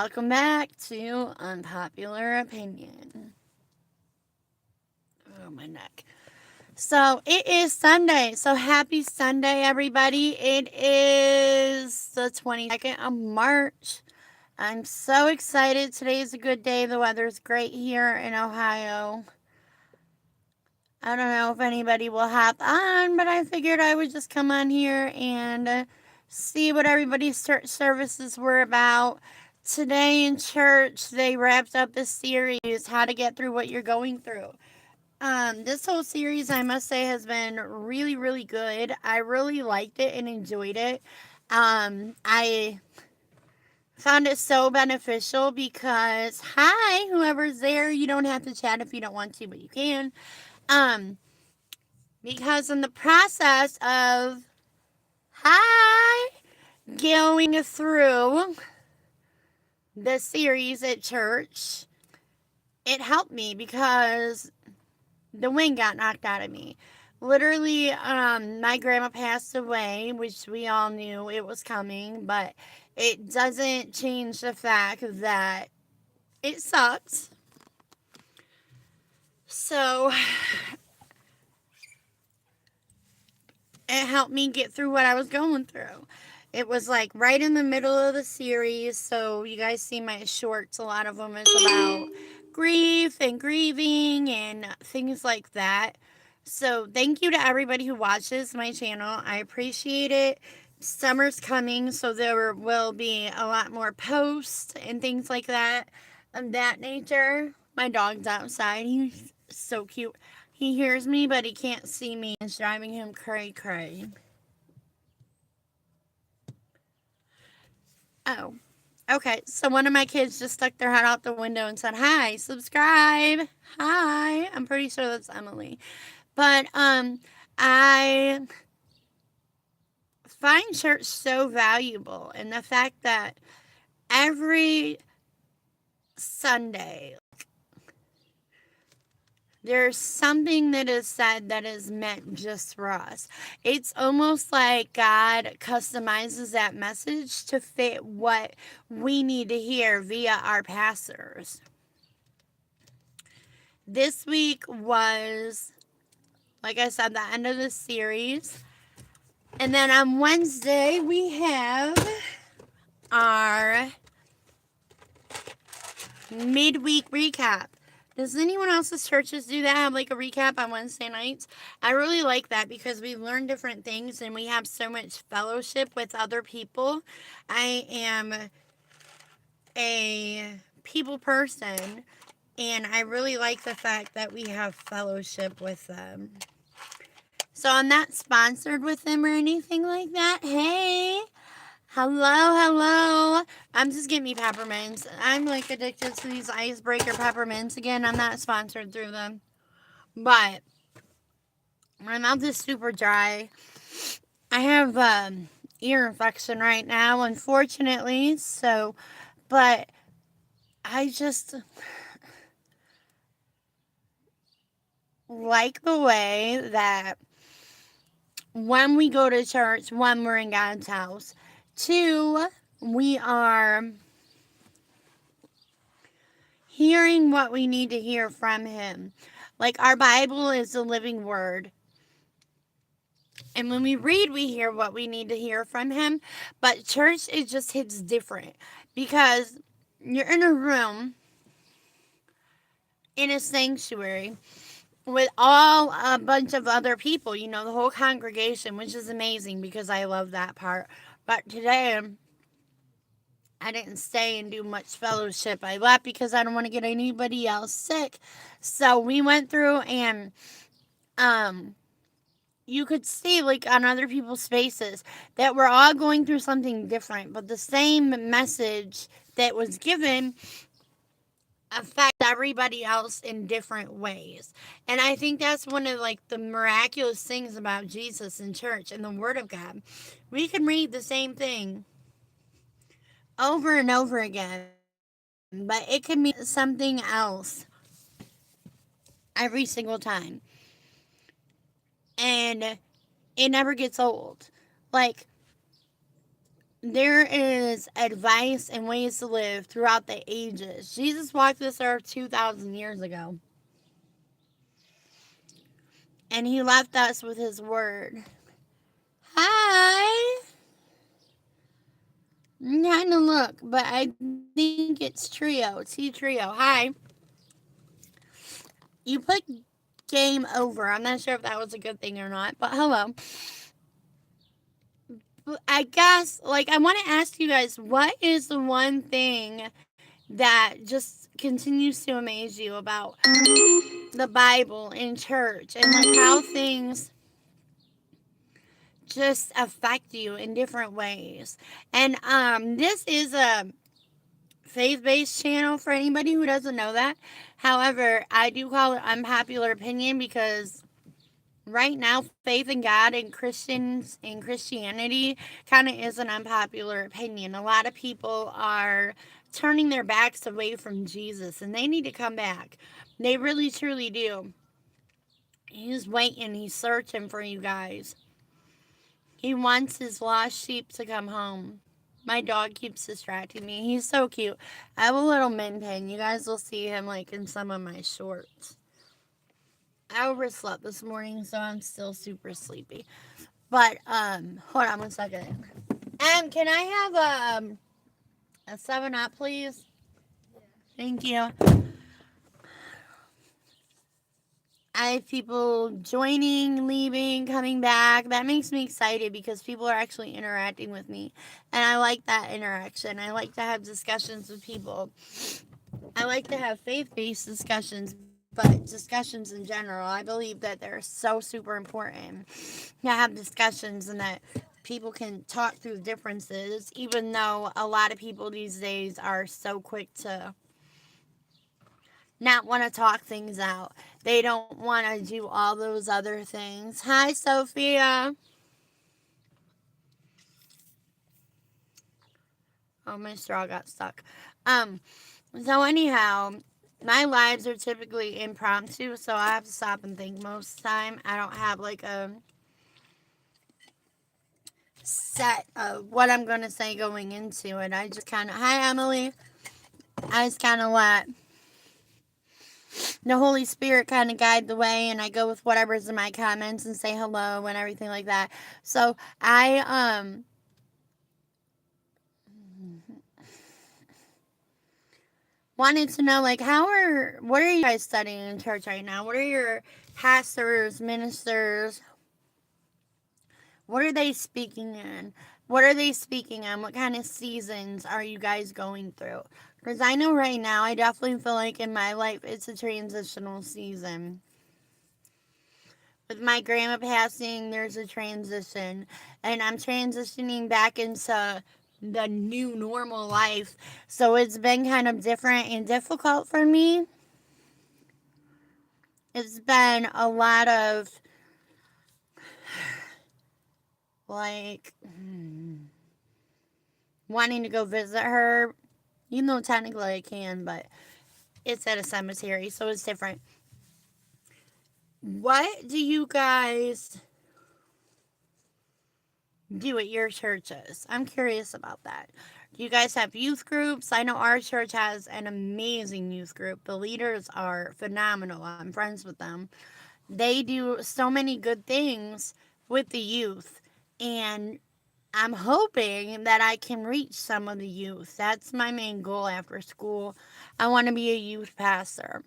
Welcome back to Unpopular Opinion. Oh, my neck. So, it is Sunday. So, happy Sunday, everybody. It is the 22nd of March. I'm so excited. Today is a good day. The weather's great here in Ohio. I don't know if anybody will hop on, but I figured I would just come on here and see what everybody's services were about. Today in church, they wrapped up this series, How to Get Through What You're Going Through. This whole series, I must say, has been really, really good. I really liked it and enjoyed it. I found it so beneficial because, hi, whoever's there, you don't have to chat if you don't want to, but you can. Um, because in the process of, hi, going through the series at church, it helped me because the wind got knocked out of me. Literally, my grandma passed away, which we all knew it was coming, but it doesn't change the fact that it sucks. So, it helped me get through what I was going through. It was like right in the middle of the series, so you guys see my shorts. A lot of them is about grief and grieving and things like that. So thank you to everybody who watches my channel. I appreciate it. Summer's coming, so there will be a lot more posts and things like that of that nature. My dog's outside. He's so cute. He hears me, but he can't see me. It's driving him cray. Oh, okay. So one of my kids just stuck their head out the window and said, "Hi, subscribe." Hi. I'm pretty sure that's Emily. But I find church so valuable, and the fact that every Sunday there's something that is said that is meant just for us. It's almost like God customizes that message to fit what we need to hear via our pastors. This week was, like I said, the end of the series. And then on Wednesday, we have our midweek recap. Does anyone else's churches do that? Have like a recap on Wednesday nights? I really like that because we learn different things and we have so much fellowship with other people. I am a people person and I really like the fact that we have fellowship with them. So I'm not sponsored with them or anything like that. Hey! Hello. I'm just getting me peppermints. I'm like addicted to these icebreaker peppermints. Again, I'm not sponsored through them. But my mouth is super dry. I have ear infection right now, unfortunately. So, but I just like the way that when we go to church, one, we're in God's house. Two, we are hearing what we need to hear from Him. Like our Bible is the living word. And when we read, we hear what we need to hear from Him. But church, it just hits different. Because you're in a room, in a sanctuary, with all a bunch of other people, the whole congregation, which is amazing because I love that part. But today, I didn't stay and do much fellowship. I left because I don't want to get anybody else sick. So we went through and you could see like on other people's faces that we're all going through something different, but the same message that was given affects everybody else in different ways. And I think that's one of like the miraculous things about Jesus and church and the Word of God. We can read the same thing over and over again, but it can mean something else every single time. And it never gets old. Like, there is advice and ways to live throughout the ages. Jesus walked this earth 2,000 years ago, and he left us with his word. Hi! I'm trying to look, but I think it's Trio. T Trio. Hi. You put game over. I'm not sure if that was a good thing or not, but hello. I guess, like, I want to ask you guys, what is the one thing that just continues to amaze you about the Bible in church and like how things just affect you in different ways? And this is a faith-based channel for anybody who doesn't know that. However, I do call it Unpopular Opinion because right now faith in God and Christians and Christianity kind of is an unpopular opinion. A lot of people are turning their backs away from Jesus and they need to come back. They really truly do. He's waiting, he's searching for you guys. He wants his lost sheep to come home. My dog keeps distracting me. He's so cute. I have a little min pin. You guys will see him like in some of my shorts. I overslept this morning, so I'm still super sleepy. But hold on one second. Can I have a 7-Up, please? Thank you. I have people joining, leaving, coming back. That makes me excited because people are actually interacting with me. And I like that interaction. I like to have discussions with people. I like to have faith based discussions, but discussions in general. I believe that they're so super important to have discussions and that people can talk through differences, even though a lot of people these days are so quick to not want to talk things out. They don't want to do all those other things. Hi, Sophia. Oh, my straw got stuck. Um, so anyhow, my lives are typically impromptu, so I have to stop and think most of the time. I don't have like a set of what I'm going to say going into it. I just kind of, hi, Emily. I just kind of let the Holy Spirit kind of guide the way, and I go with whatever's in my comments and say hello and everything like that. So I wanted to know like what are you guys studying in church right now? What are your pastors, ministers, what are they speaking in? What are they speaking on? What kind of seasons are you guys going through? Because I know right now, I definitely feel like in my life, it's a transitional season. With my grandma passing, there's a transition. And I'm transitioning back into the new normal life. So it's been kind of different and difficult for me. It's been a lot of like wanting to go visit her. You know, technically I can, but it's at a cemetery, so it's different. What do you guys do at your churches? I'm curious about that. Do you guys have youth groups? I know our church has an amazing youth group. The leaders are phenomenal. I'm friends with them. They do so many good things with the youth, and I'm hoping that I can reach some of the youth. That's my main goal after school. I want to be a youth pastor.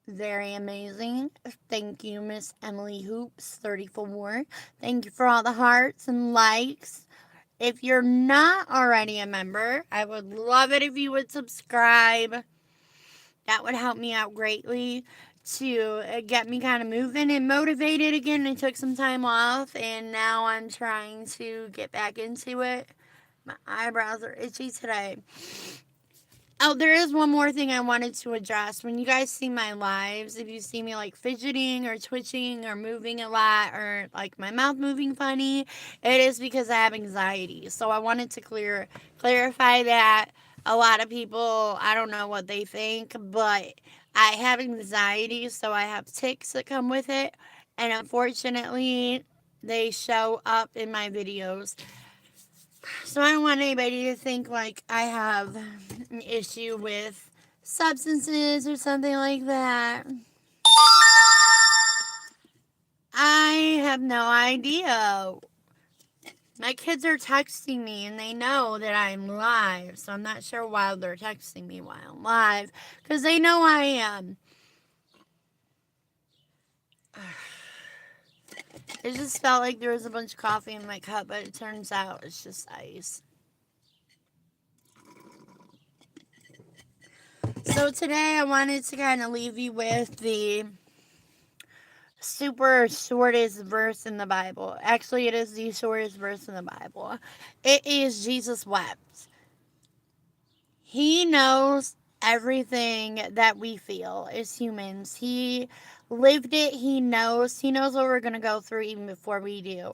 Very amazing. Thank you, Miss Emily Hoops 34. Thank you for all the hearts and likes. If you're not already a member, I would love it if you would subscribe. That would help me out greatly to get me kind of moving and motivated again. I took some time off and now I'm trying to get back into it. My eyebrows are itchy today. Oh, there is one more thing I wanted to address. When you guys see my lives, if you see me like fidgeting or twitching or moving a lot or like my mouth moving funny, it is because I have anxiety. So I wanted to clarify that. A lot of people, I don't know what they think, but I have anxiety, so I have tics that come with it. And unfortunately, they show up in my videos. So I don't want anybody to think like I have an issue with substances or something like that. I have no idea. My kids are texting me and they know that I'm live, so I'm not sure why they're texting me while I'm live because they know I am. It just felt like there was a bunch of coffee in my cup, but it turns out it's just ice. So today I wanted to kind of leave you with the super shortest verse in the Bible. Actually, it is the shortest verse in the Bible. It is Jesus wept. He knows everything that we feel as humans. He lived it. He knows. He knows what we're going to go through even before we do.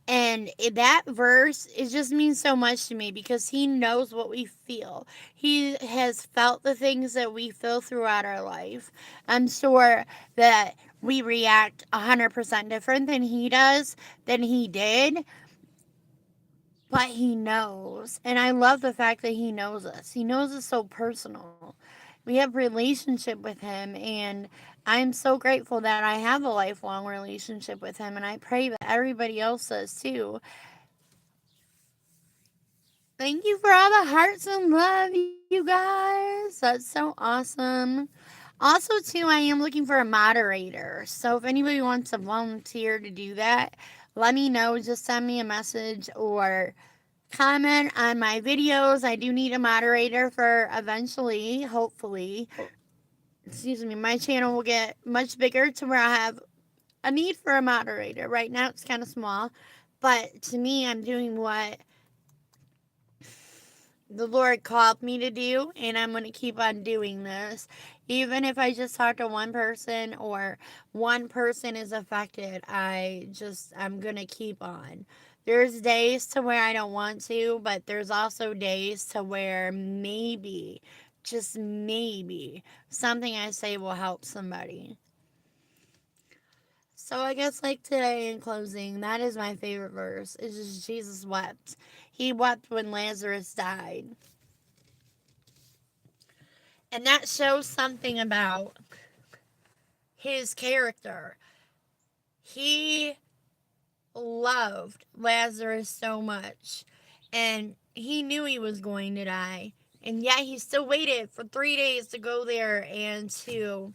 And that verse, it just means so much to me because he knows what we feel. He has felt the things that we feel throughout our life. I'm sure that we react 100% different than he does, than he did, but he knows. And I love the fact that he knows us. He knows us so personal. We have relationship with him, and I'm so grateful that I have a lifelong relationship with him, and I pray that everybody else does too. Thank you for all the hearts and love, you guys. That's so awesome. Also, too, I am looking for a moderator. So if anybody wants to volunteer to do that, let me know. Just send me a message or comment on my videos. I do need a moderator for eventually, hopefully. Excuse me, my channel will get much bigger to where I have a need for a moderator. Right now, it's kind of small. But to me, I'm doing what the Lord called me to do, and I'm going to keep on doing this. Even if I just talk to one person or one person is affected, I'm going to keep on. There's days to where I don't want to, but there's also days to where maybe, just maybe, something I say will help somebody. So I guess like today in closing, that is my favorite verse. It's just Jesus wept. He wept when Lazarus died. And that shows something about his character. He loved Lazarus so much, and he knew he was going to die. And yet he still waited for 3 days to go there and to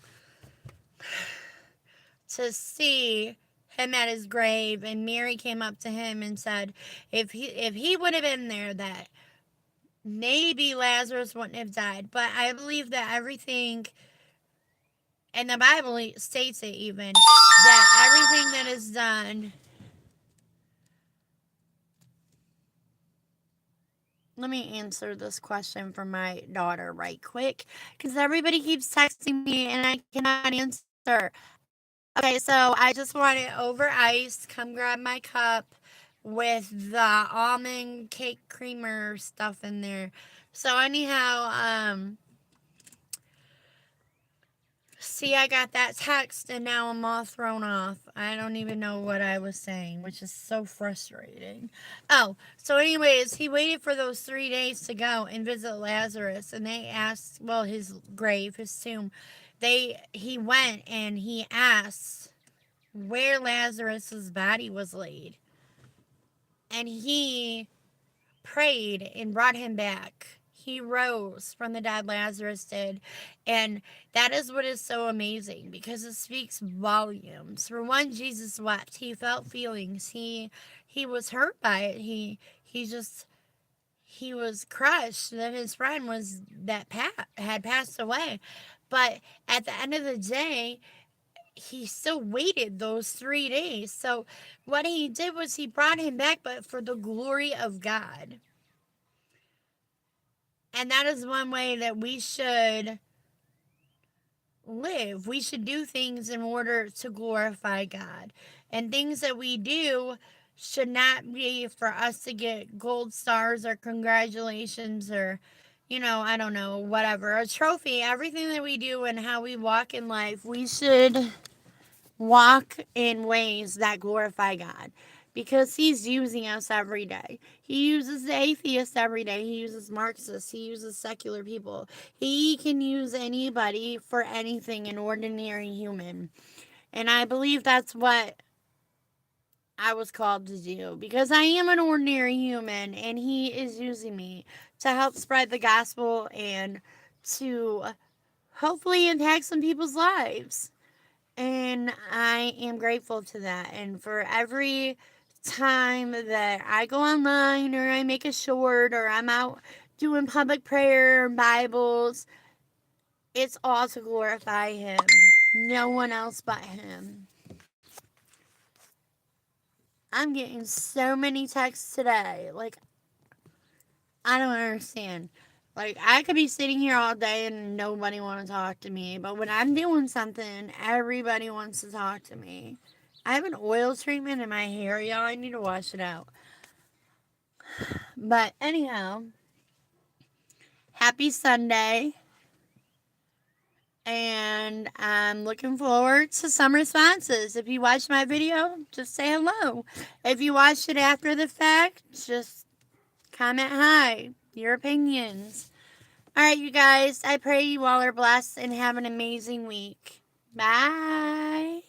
see him at his grave. And Mary came up to him and said, if he would have been there, that maybe Lazarus wouldn't have died. But I believe that everything, and the Bible states it even, that everything that is done. Let me answer this question for my daughter right quick because everybody keeps texting me and I cannot answer. Okay, so I just want it over ice. Come grab my cup with the almond cake creamer stuff in there. So anyhow, see, I got that text and now I'm all thrown off. I don't even know what I was saying, which is so frustrating. Oh, so anyways, he waited for those 3 days to go and visit Lazarus, and they asked, well, his grave, his tomb. He went and he asked where Lazarus's body was laid, and he prayed and brought him back. He rose from the dead, Lazarus did. And that is what is so amazing because it speaks volumes. For one, Jesus wept. He felt feelings. He was hurt by it. He was crushed that his friend was had passed away. But at the end of the day, he still waited those 3 days. So what he did was he brought him back, but for the glory of God. And that is one way that we should live. We should do things in order to glorify God. And things that we do should not be for us to get gold stars or congratulations or, I don't know, whatever, a trophy. Everything that we do and how we walk in life, we should walk in ways that glorify God because He's using us every day. He uses the atheists every day. He uses Marxists. He uses secular people. He can use anybody for anything, an ordinary human. And I believe that's what I was called to do because I am an ordinary human and He is using me to help spread the gospel and to hopefully impact some people's lives. And I am grateful to that. And for every time that I go online or I make a short or I'm out doing public prayer or Bibles, it's all to glorify Him. No one else but Him. I'm getting so many texts today. Like, I don't understand. Like, I could be sitting here all day and nobody want to talk to me, but when I'm doing something, everybody wants to talk to me. I have an oil treatment in my hair, y'all. I need to wash it out. But anyhow, happy Sunday. And I'm looking forward to some responses. If you watched my video, just say hello. If you watched it after the fact, just comment hi, your opinions. All right, you guys, I pray you all are blessed and have an amazing week. Bye.